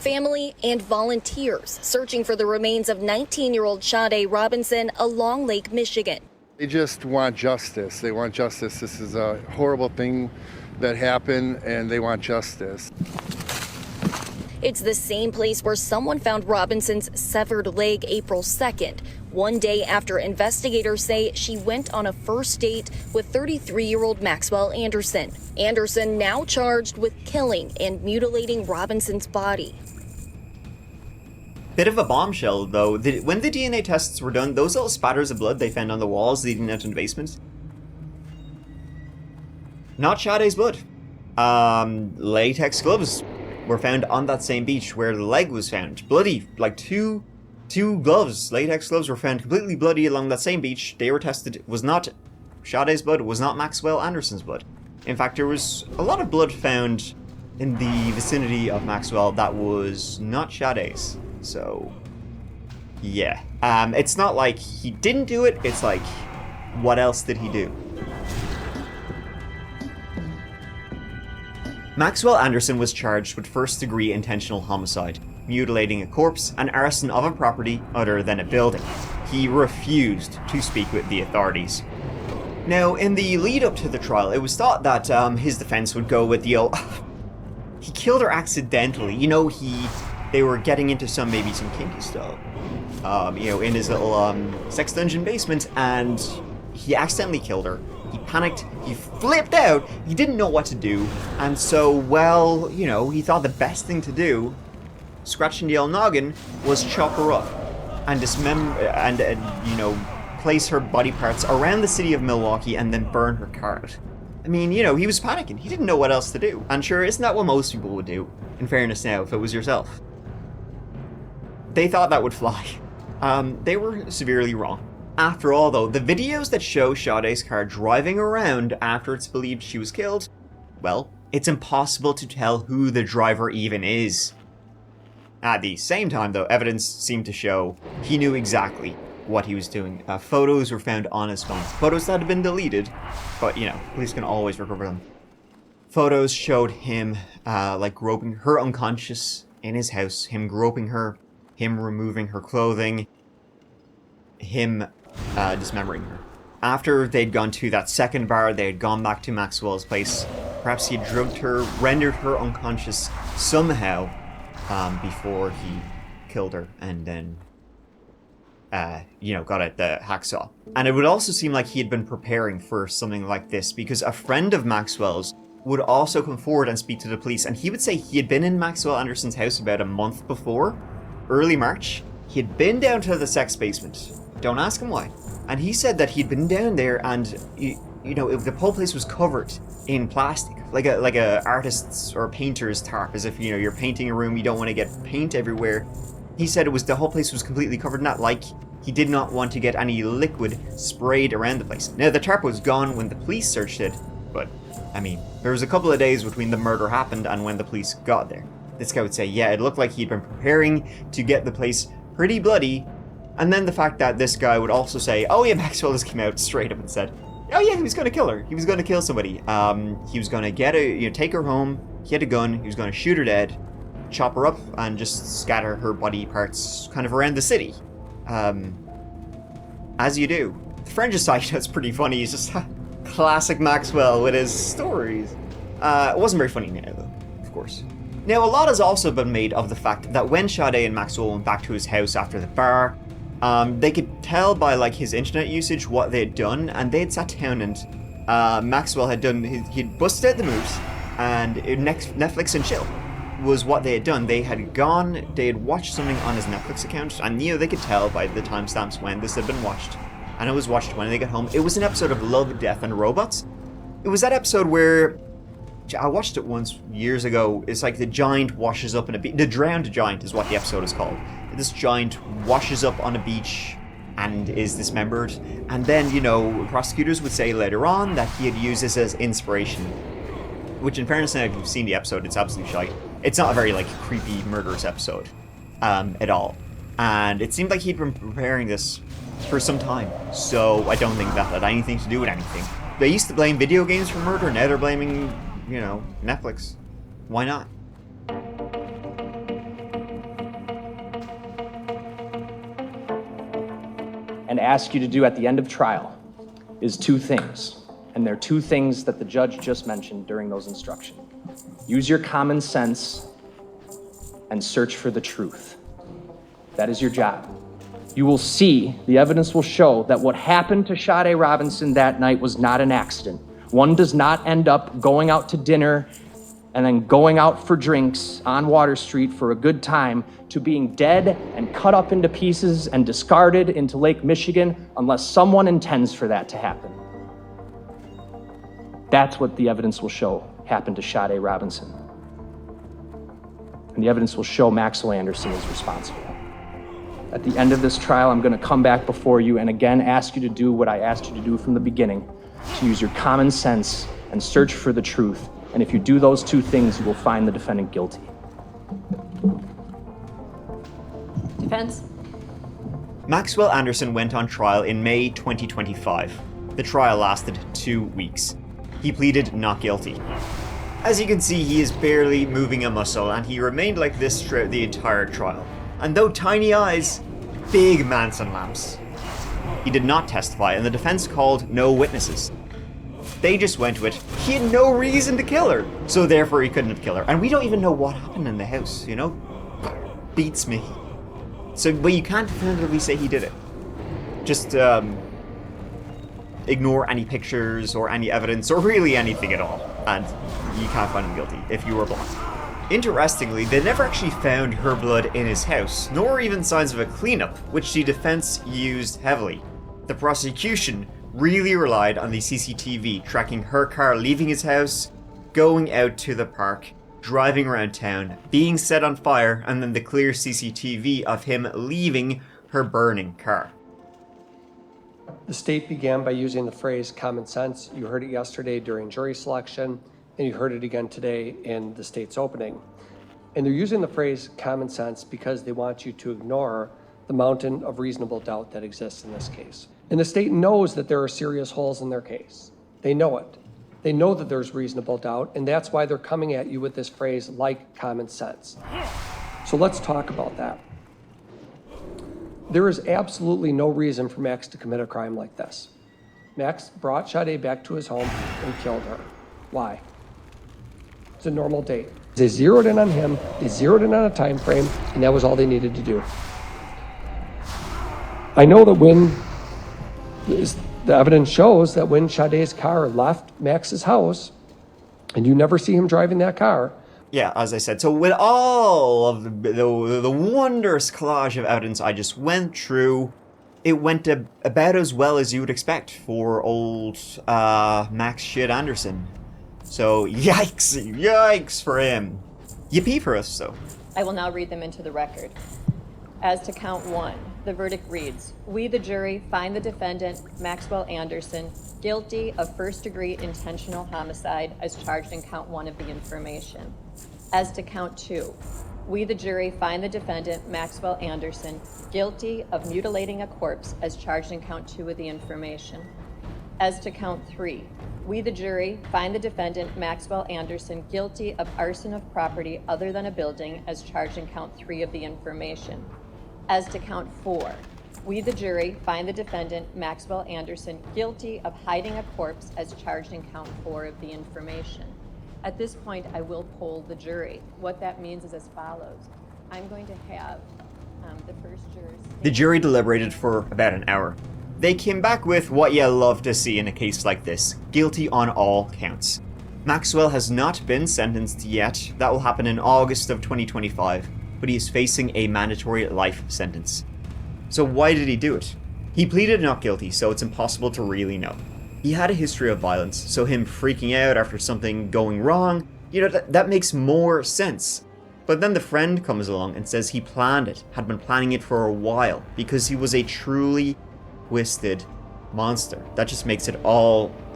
family and volunteers searching for the remains of 19-year-old Sade Robinson along Lake Michigan. They just want justice. They want justice. This is a horrible thing that happened, and they want justice. It's the same place where someone found Robinson's severed leg April 2nd, one day after investigators say she went on a first date with 33-year-old Maxwell Anderson. Anderson now charged with killing and mutilating Robinson's body. Bit of a bombshell, though. When the DNA tests were done, those little spatters of blood they found on the walls leading out into the basement, not Sade's blood. Latex gloves were found on that same beach where the leg was found. Bloody, like two gloves, latex gloves were found completely bloody along that same beach. They were tested. It was not Sade's blood, it was not Maxwell Anderson's blood. In fact, there was a lot of blood found in the vicinity of Maxwell that was not Sade's. So, yeah. It's not like he didn't do it, it's like, what else did he do? Maxwell Anderson was charged with first-degree intentional homicide, mutilating a corpse, and arson of a property other than a building. He refused to speak with the authorities. Now, in the lead-up to the trial, it was thought that his defense would go with the old... he killed her accidentally. You know, they were getting into some kinky stuff. In his little sex dungeon basement, and he accidentally killed her. He panicked, he flipped out, he didn't know what to do, and so, well, he thought the best thing to do, scratching the old noggin, was chop her up and place her body parts around the city of Milwaukee and then burn her car out. I mean, he was panicking, he didn't know what else to do. And sure, isn't that what most people would do, in fairness now, if it was yourself? They thought that would fly. They were severely wrong. After all, though, the videos that show Sade's car driving around after it's believed she was killed, well, it's impossible to tell who the driver even is. At the same time, though, evidence seemed to show he knew exactly what he was doing. Photos were found on his phone. Photos that had been deleted, but, police can always recover them. Photos showed him, groping her unconscious in his house, him groping her, him removing her clothing, him dismembering her. After they'd gone to that second bar, they had gone back to Maxwell's place. Perhaps he drugged her, rendered her unconscious somehow before he killed her, and then, got out the hacksaw. And it would also seem like he had been preparing for something like this, because a friend of Maxwell's would also come forward and speak to the police, and he would say he had been in Maxwell Anderson's house about a month before, early March. He had been down to the sex basement. Don't ask him why. And he said that he'd been down there and, the whole place was covered in plastic. Like a artist's or painter's tarp, as if, you're painting a room, you don't want to get paint everywhere. He said the whole place was completely covered in that, like he did not want to get any liquid sprayed around the place. Now, the tarp was gone when the police searched it, but, there was a couple of days between the murder happened and when the police got there. This guy would say, yeah, it looked like he'd been preparing to get the place pretty bloody. And then the fact that this guy would also say, oh yeah, Maxwell just came out straight up and said, oh yeah, he was going to kill her. He was going to kill somebody. He was going to take her home. He had a gun. He was going to shoot her dead, chop her up, and just scatter her body parts kind of around the city. As you do. The Frangicide, that's pretty funny. He's just classic Maxwell with his stories. It wasn't very funny now, though, of course. Now, a lot has also been made of the fact that when Sade and Maxwell went back to his house after the bar, they could tell by his internet usage what they had done, and they had sat down and Maxwell had done, he'd busted out the moves, and Netflix and chill was what they had done. They had watched something on his Netflix account, and they could tell by the timestamps when this had been watched, and it was watched when they got home. It was an episode of Love, Death, and Robots. It was that episode where I watched it once years ago. It's like the giant washes up in a beach. The Drowned Giant is what the episode is called. This giant washes up on a beach and is dismembered. And then, prosecutors would say later on that he had used this as inspiration. Which, in fairness, now if you've seen the episode, it's absolutely shite. It's not a very, creepy, murderous episode at all. And it seemed like he'd been preparing this for some time. So I don't think that had anything to do with anything. They used to blame video games for murder, now they're blaming Netflix. Why not? and ask you to do at the end of trial is two things. And they're two things that the judge just mentioned during those instructions. Use your common sense and search for the truth. That is your job. You will see, the evidence will show that what happened to Sade Robinson that night was not an accident. One does not end up going out to dinner and then going out for drinks on Water Street for a good time to being dead and cut up into pieces and discarded into Lake Michigan unless someone intends for that to happen. That's what the evidence will show happened to Sade Robinson. And the evidence will show Maxwell Anderson is responsible. At the end of this trial, I'm going to come back before you and again ask you to do what I asked you to do from the beginning, to use your common sense and search for the truth. And if you do those two things, you will find the defendant guilty. Defense? Maxwell Anderson went on trial in May 2025. The trial lasted 2 weeks. He pleaded not guilty. As you can see, he is barely moving a muscle, and he remained like this throughout the entire trial. And though tiny eyes, big Manson lamps. He did not testify, and the defense called no witnesses. They just went with, he had no reason to kill her, so therefore he couldn't have killed her. And we don't even know what happened in the house, you know? Beats me. So, but you can't definitively say he did it. Just, ignore any pictures or any evidence or really anything at all, and you can't find him guilty if you were blind. Interestingly, they never actually found her blood in his house, nor even signs of a cleanup, which the defense used heavily. The prosecution really relied on the CCTV tracking her car leaving his house, going out to the park, driving around town, being set on fire, and then the clear CCTV of him leaving her burning car. The state began by using the phrase common sense. You heard it yesterday during jury selection, and you heard it again today in the state's opening. And they're using the phrase common sense because they want you to ignore the mountain of reasonable doubt that exists in this case. And the state knows that there are serious holes in their case. They know it. They know that there's reasonable doubt, and that's why they're coming at you with this phrase like common sense. So let's talk about that. There is absolutely no reason for Max to commit a crime like this. Max brought Sade back to his home and killed her. Why? It's a normal date. They zeroed in on him, they zeroed in on a time frame, and that was all they needed to do. I know that when the evidence shows that when Sade's car left Max's house, and you never see him driving that car. Yeah, as I said, so with all of the wondrous collage of evidence I just went through, it went about as well as you would expect for old Max Shit Anderson. So yikes for him. Yippee for us, though. I will now read them into the record. As to count 1, the verdict reads, we, the jury, find the defendant, Maxwell Anderson, guilty of first-degree intentional homicide as charged in count 1 of the information. As to count 2, we, the jury, find the defendant, Maxwell Anderson, guilty of mutilating a corpse as charged in count 2 of the information. As to count 3, we, the jury, find the defendant, Maxwell Anderson, guilty of arson of property other than a building as charged in count 3 of the information. As to count 4, we, the jury, find the defendant, Maxwell Anderson, guilty of hiding a corpse as charged in count 4 of the information. At this point, I will poll the jury. What that means is as follows. I'm going to have the first jurors... The jury deliberated for about an hour. They came back with what you love to see in a case like this, guilty on all counts. Maxwell has not been sentenced yet. That will happen in August of 2025, but he is facing a mandatory life sentence. So why did he do it? He pleaded not guilty, so it's impossible to really know. He had a history of violence, so him freaking out after something going wrong, that makes more sense. But then the friend comes along and says he planned it, had been planning it for a while, because he was a truly twisted monster. That just makes it all the